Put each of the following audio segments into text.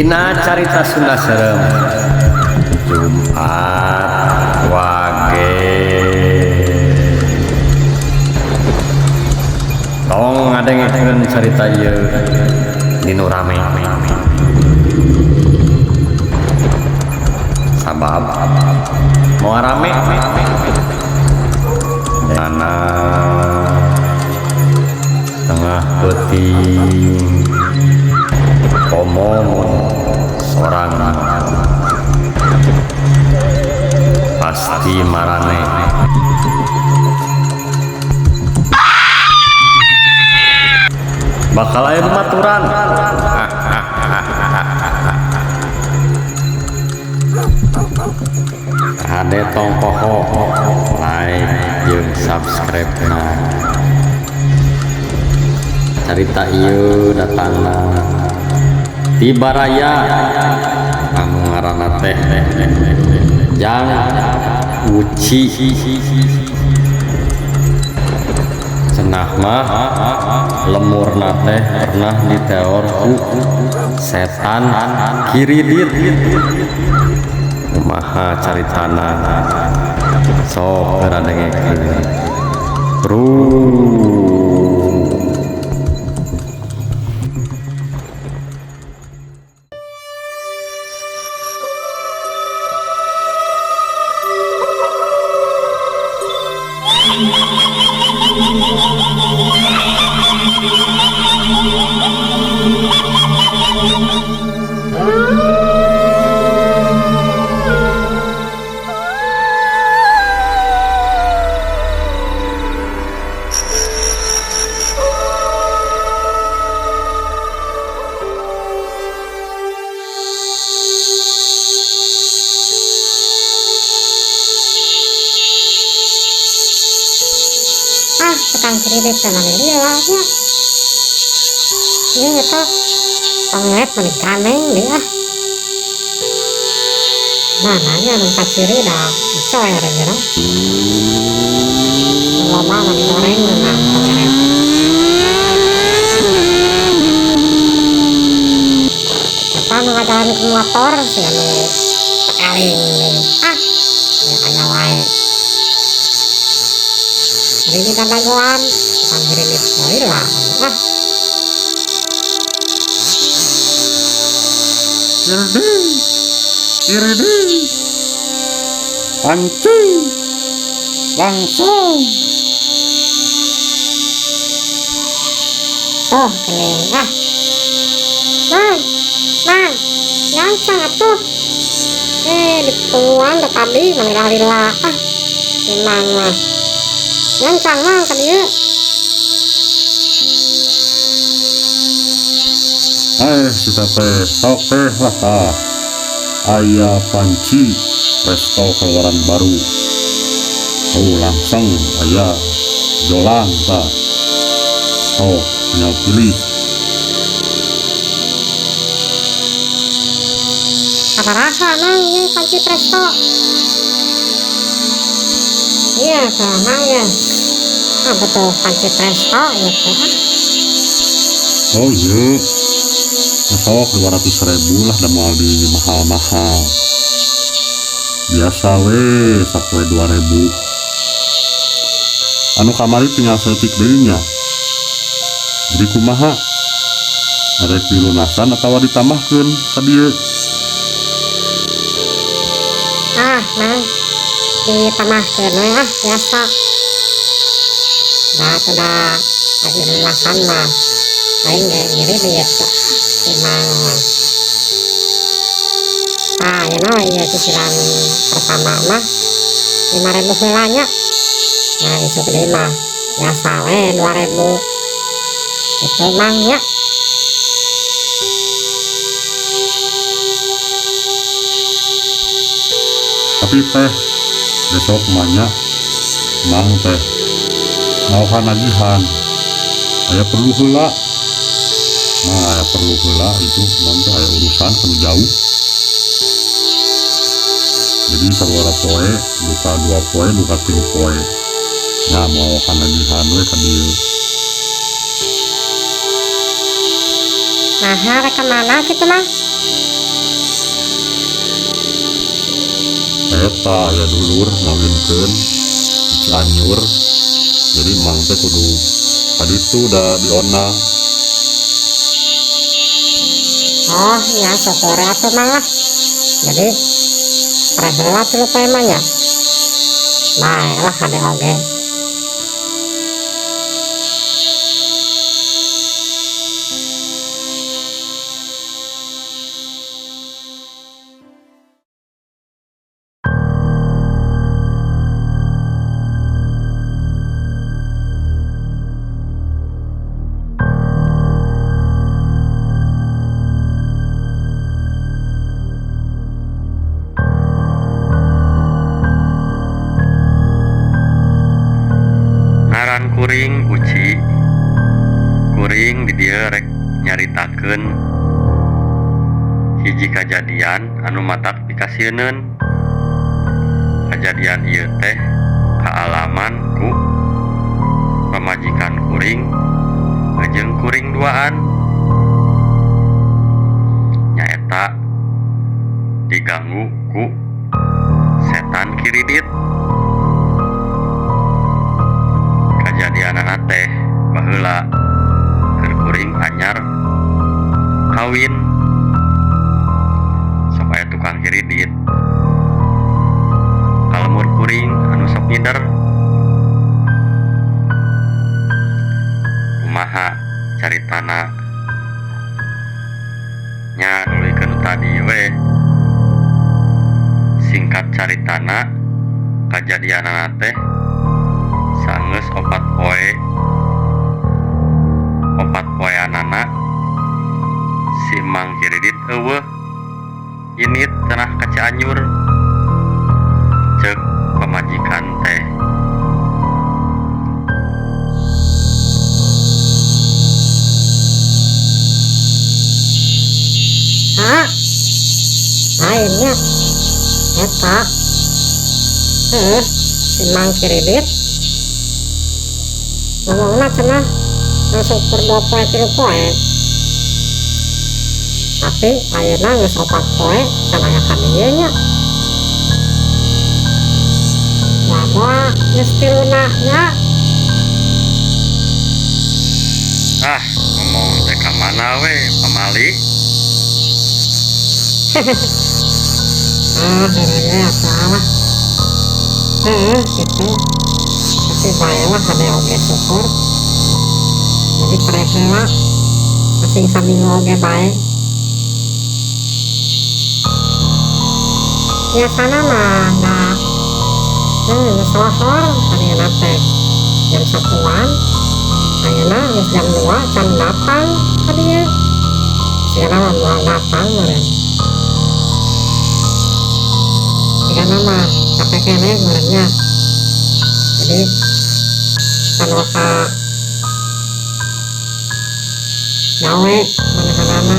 Dina carita Sunda Serem Jumat Wage tong ngadengkeun carita ieu dinu rame sabab mau rame dana tengah peuting omong seorang pasti marane bakal aya baturan ade tong poho like jeung subscribe na carita ieu datangna di Baraya anu ngaranna teh Jang Uci cenah mah lemurna teh pernah diteor ku setan Kiridit kumaha caritana sok ngaradengekeun Tukang kredit sama dia lah ya. Ini itu penglet menikah neng dia. Nah nanya minta ciri dah coy ada gitu. Lama menggoreng memang penglet. Apa ngajarin ke motor sih anu tekaling nih. Ya kayak wae. Ini kan dagoan tukang kredit boy lah Kirdi pancing langsung tuh keling Mang langsung atuh dituan ke tadi mengira-lila memang mah langsung mang ke dia kita teh sok teh lah tah aya panci resto keluaran baru langsung aya jolang tah nya pilih apa rasa mang ini panci presto iya sama ya betul panci presto ya iya sok 200.000 lah dan mau di mahal-mahal biasa we sakwe 2.000 anu kamari tinggal setik dirinya jadi kumaha ada dilunasan atau ditambahkan ke dia mang ditambahkan biasa nah sudah lagi lunasan mah lain ngiri dia memang you know ya cicilan pertama mah 5.000 helanya nah isu gede mah biasa we 2.000 itu mang ya tapi teh besok banyak mang teh mau nagihan aya perlu heula aya perlu heula itu nanti aya urusan perlu jauh jadi saluara poe buka 2 poe buka 3 poe ya mau nagihan we ka dieu Nah, rek kemana gitu mah? Eta ya dulur ngawinkeun di Cianjur, jadi mang teh kudu kaditu da dionang. Oh ya sore atuh mah lah. Jadi prehelat dulu emangnya. Baiklah kade oge. Ngaran kuring Uci. Kuring di dieu rek nyaritakeun hiji kajadian anu matak dikasieun. Kajadian ieu teh kaalaman ku pamajikan kuring jeung kuring duaan. Nyaeta diganggu ku setan kiridit. Kajadianana teh baheula keur kuring anyar kawin supaya tukang kiridit kalemur kuring anu sok ngider. Kumaha caritana nya nulikeun tadi we. Singkat caritana kajadianana teh sangeus 4 poeanana si Mang Kiridit eueuh init cenah ka Cianjur ceuk pamajikan teh. Akhirnya eta si Mang Kiridit ngomongna cenah langsung per 2 poe 3 poe, tapi ayeuna geus 4 poe can aya ka dieu nya. Bahwa geus tiluna nya. Ngomong teh ka mana we pamali? Hehehe salah. Gitu. Tapi baiklah kade oge syukur. Jadi preheula masing saming oge bae. Biasana mah sohor ayeuna teh jam 1-an. Ayeuna geus jam 2 can datang ka dieu. Sigana mah moal datang meureun. Sigana mah capek keneh meureunnya. Jadi kan waka gawe manehana.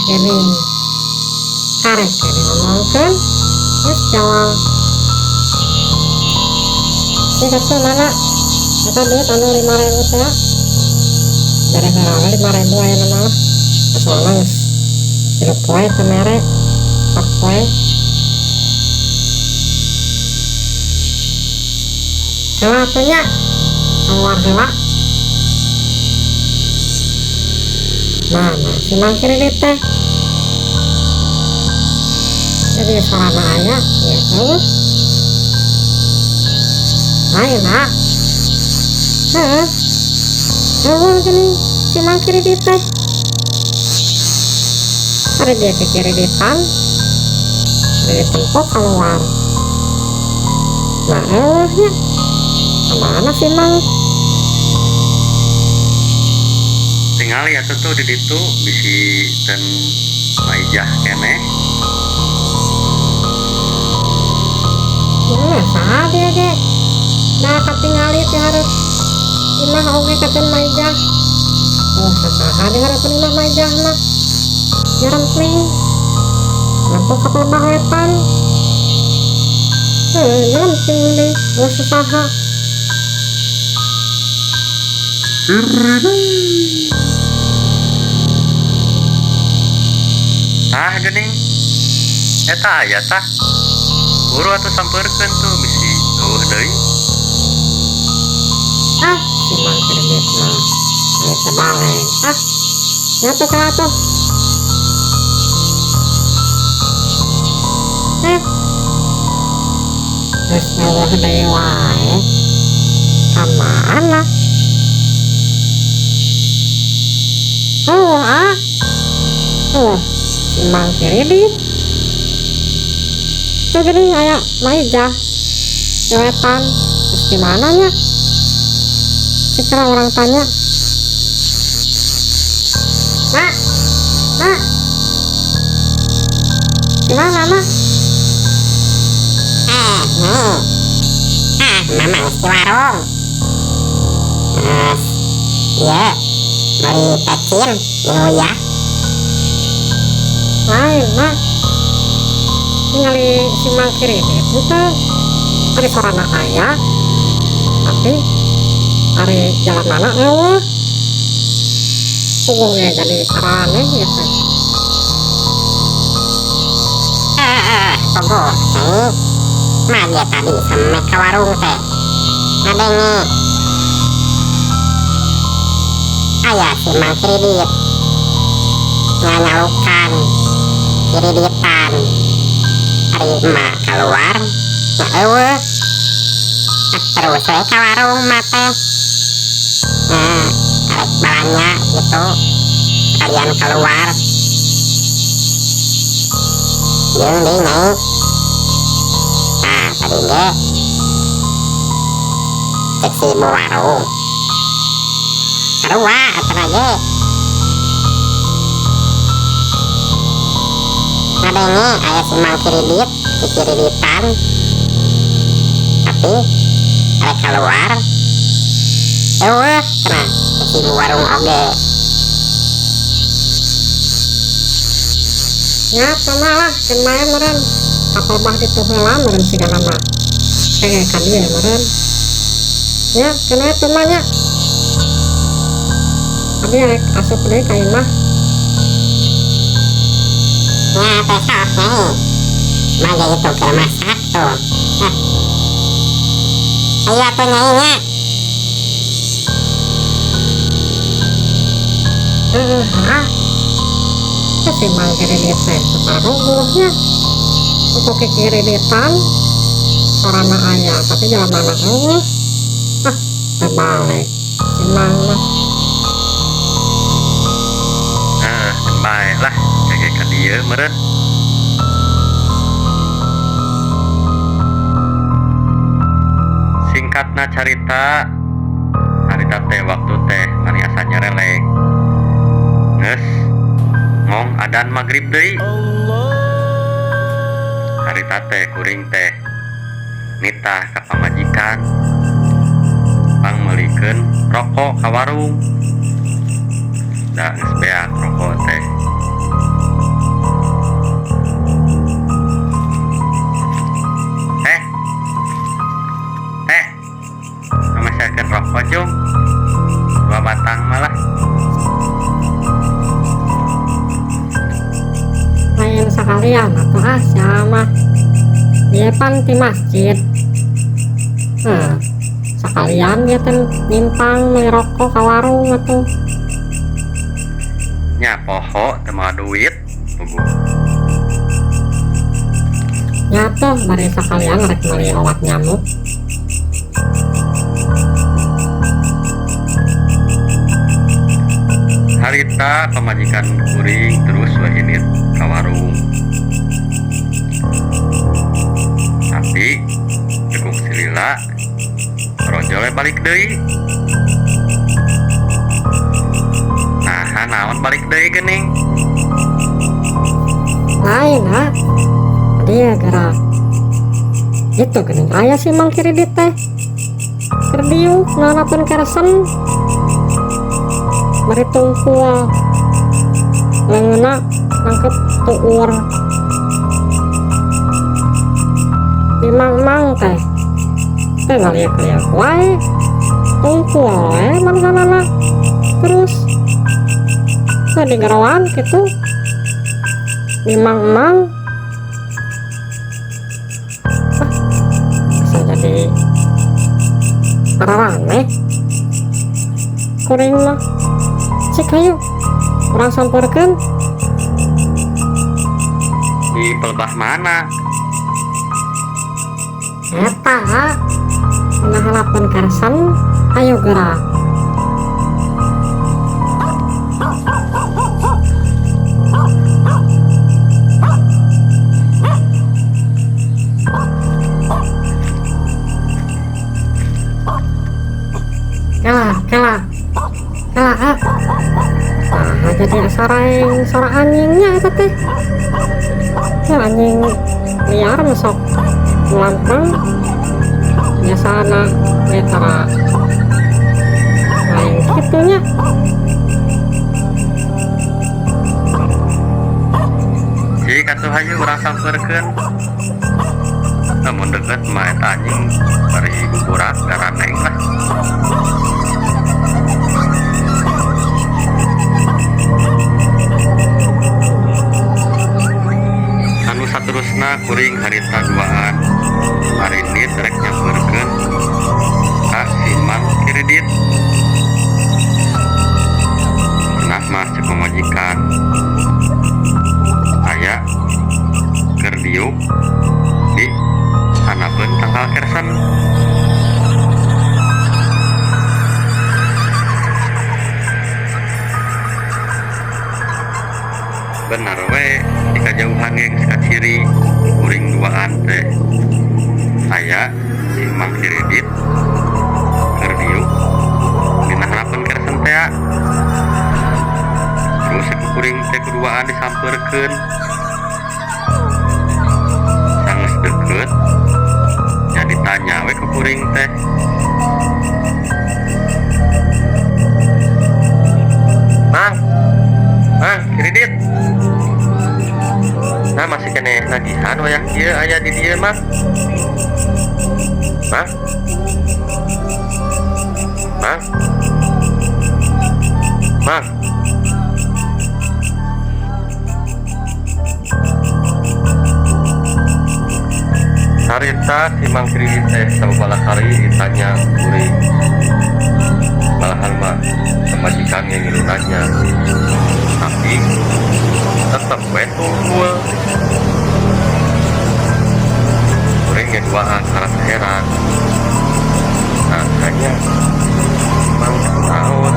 Ini karek ini ngomongkeun geus jawab. Singkat teh mana? Eta duit anu 5.000 teh. Dari heula 5.000 aya mah. Soalna geus 3 poe teh mere. 4 poe. Heula atuh nya. Awar heula. Nah, si Mang Kiridit teh. Jadi sarana aya ya teh. Ayo nak. Gini si Mang Kiridit teh. Ada dia kekiriditan. Kiriditan kok keluar. Nah ya. Kemana si Mang? Tinggal ya tuh di ditu bisi dan maijah keneh. Saha dia ge. Nah katingali teh hareup imah oge katen maijah. Oh saha dia hareup imah maijah mah. Jarang kling. untuk kapal bawetan. Jangan pilih usaha. Ah gening eta aya tah buru atuh sampeurkeun tuh bisi eueuh deui. Si Mang Kredit mah aya tebaleng. Nyatu ka atuh. Terus eueuh deui wae. Kamana? Si Mang Kredit. Tuh gini aya Maijah cewetan. Terus gimana nya? Sekarang orang tanya, Mak, gimana Mak? Mama di warung. Terus, ya, beli pecin, ya. Lain Mak, tinggali si Mang Kredit itu ada sorana aya, tapi hari jalan mana eueuh. Pungungnya jadi aneh gitu. Pogo, mah dia tadi sampai ke warung teh. Ngadenge. Aya si Mang Kredit. Nyanyalukan kreditan. Hari emak keluar, ya eueuh. Terus we ke warung mah teh. Arek balanya gitu. Kalian keluar. Jeung deui nyai. Tadi ge cek si ibu warung. Sarua atuh ge. Ngadenge aya si Mang Kredit, kreditan. Tapi arek keluar. Eueuh, cenah cek si ibu warung oge. Ya pamalah kan maya meureun kapal bah ditu heula meureun sigana mah kayak ka dieu meureun ya kana eta mah nya abi rek asup deui ka imah Ya teh sok nyai. Mah itu keur masak tuh. Ayo atuh nyai nya. si Mang Kredit teh separuhnya untuk kreditan sorana aya tapi jalan mana eueuh terbalik si Mang mah Bae lah kayak ka dieu meureun. Singkatna carita harita teh waktu teh mani asa nyereleng geus ngong adan magrib deui. Harita teh kuring teh nitah ka pamajikan pangmeulikeun rokok ka warung. Da geus beak rokok teh. Memasarkan rokok cung 2 batang malah. lain sekalian atau sama dia pan di masjid sekalian dia teh nyimpang beli rokok ke warung atau Nya poho teu moal duit pugu. nyata bari sekalian rek beli obat nyamuk. Harita pamajikan kuring terus wahinit ka warung. Tapi cukup silila rojole balik deui. Nah, naon balik deui geuning? Lain dia gerak itu geuning aya si Mang Kredit teh keur diuk ngarapeun kersen bari tungkul leungeuna nangkep tuur di mang teh ngaliak-liak wae tungku wae manganana terus di gerawan gitu di mang bisa jadi rame kuring mah cik ayo orang samperkan Di pelbah mana? eta halapan karsan ayo gerak kela nah jadi suara anjingnya itu teh ya anjing liar masuk melampang biasa anak metara lain gitunya Cik atuh hayu urang samperkeun. Namun deket mah eta anjing bari gugurak garaneng lah. Anu saterusna kuring harita duaan. Hari ini rek nyamperkeun ka si Mang Kiridit. Cenah mah cek pemajikan. Aya keur diuk di hanapeun tanggal kersen. Benar we di kajauhan geus kaciri kuring duaan teh aya si Mang Kiridit keur diuk dina hanapeun kersen teh. Terus kuring teh keduaan disamperkeun sanges deket ya ditanya we ke kuring teh Mang Kiridit nah masih kene nagihan wayah kieu aya di dieu Mang Harita si Mang Kiridit teh sababaraha kali ditanya kuring malahan mah pemajikan yang ngilu nanya tapi tetep we tungkul kuring ngeduaan karena heran nah kayaknya Mang naon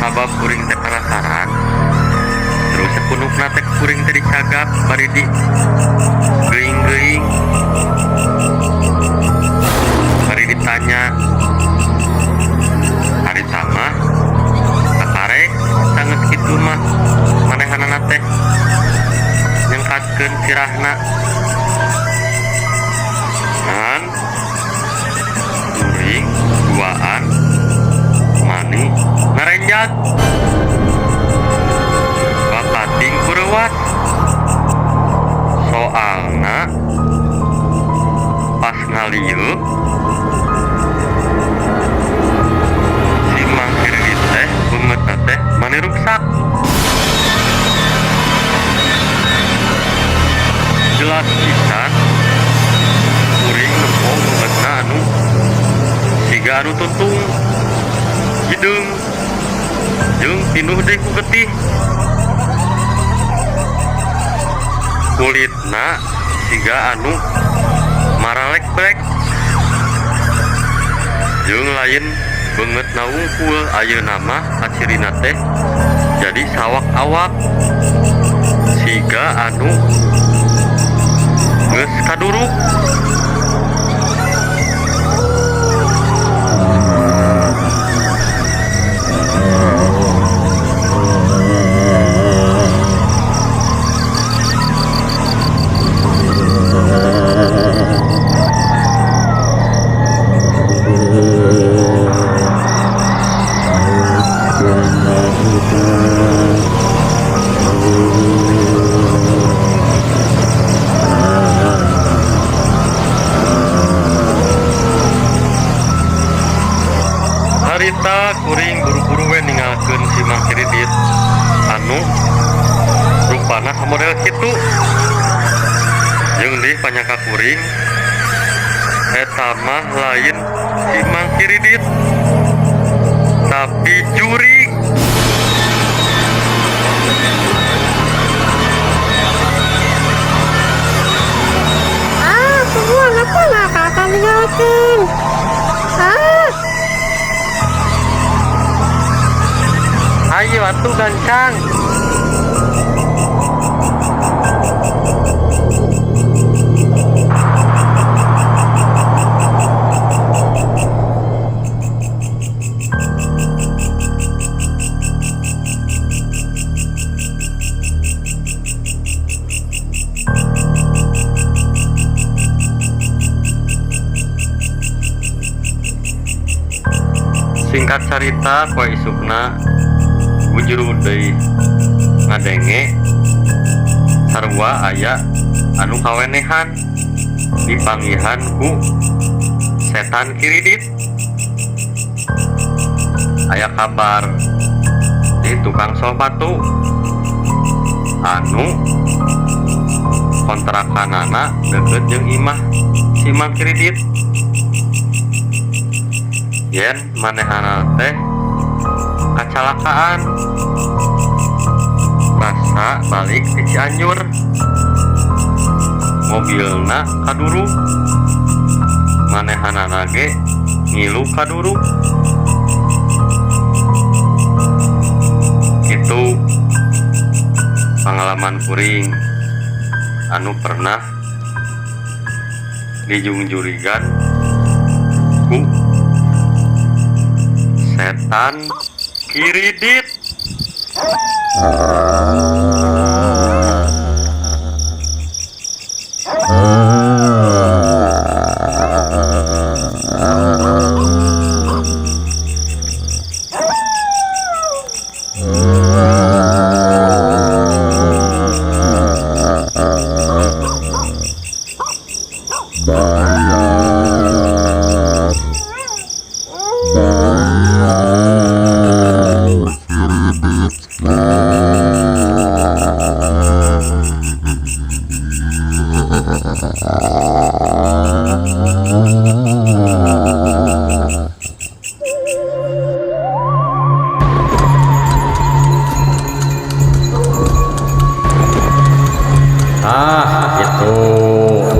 sabab kuring teh penasaran terus sepunukna teh kuring teh dicagak bari di geuing-geuing bari ditanya harita mah kakarek sanget kitu mah manehanana teh nyengkatkeun sirahna ngan kuring duaan mani ngarenjat bakating kureuwas soalna pas ngaliuk si Mang Kiridit teh beungeutna teh mani ruksak jelas pisan kuring nempong beungeutna anu siga anu tuntung hideung jeung pinuh deui ku getih kulitna siga anu maralek-brek jeung lain beungeutna wungkul ayeuna mah acirina teh jadi sawak-awak siga anu geus kaduruk Leulih panyaka kuring eta mah lain si Mang Kiridit tapi juri. Semua ngapa nggak kakak ninggalin? Ayo atuh gancang. Singkat cerita poe isukna bujur deui ngadenge sarua aya anu kawenehan dipanggihan ku setan Kiridit. Aya kabar di tukang sol batu anu kontrakanana deket jeung imah si Mang Kiridit. Yen manehana teh kacelakaan rasa balik di Cianjur, mobilna kaduru, manehana nage ngilu kaduru. Itu pengalaman kuring anu pernah dijungjurigan ku setan Kiridit. Itu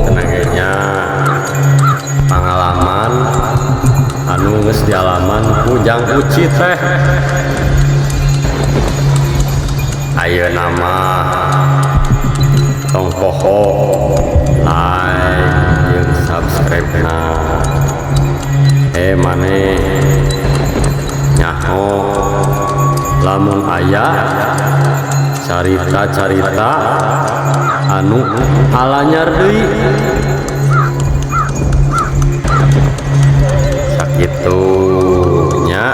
tenaganya pengalaman anu geus dialaman Ujang Uci teh. Ayeuna mah tong poho like jeung subscribe na maneh nyaho lamun aya carita-carita anu alanyar deui sakitunya.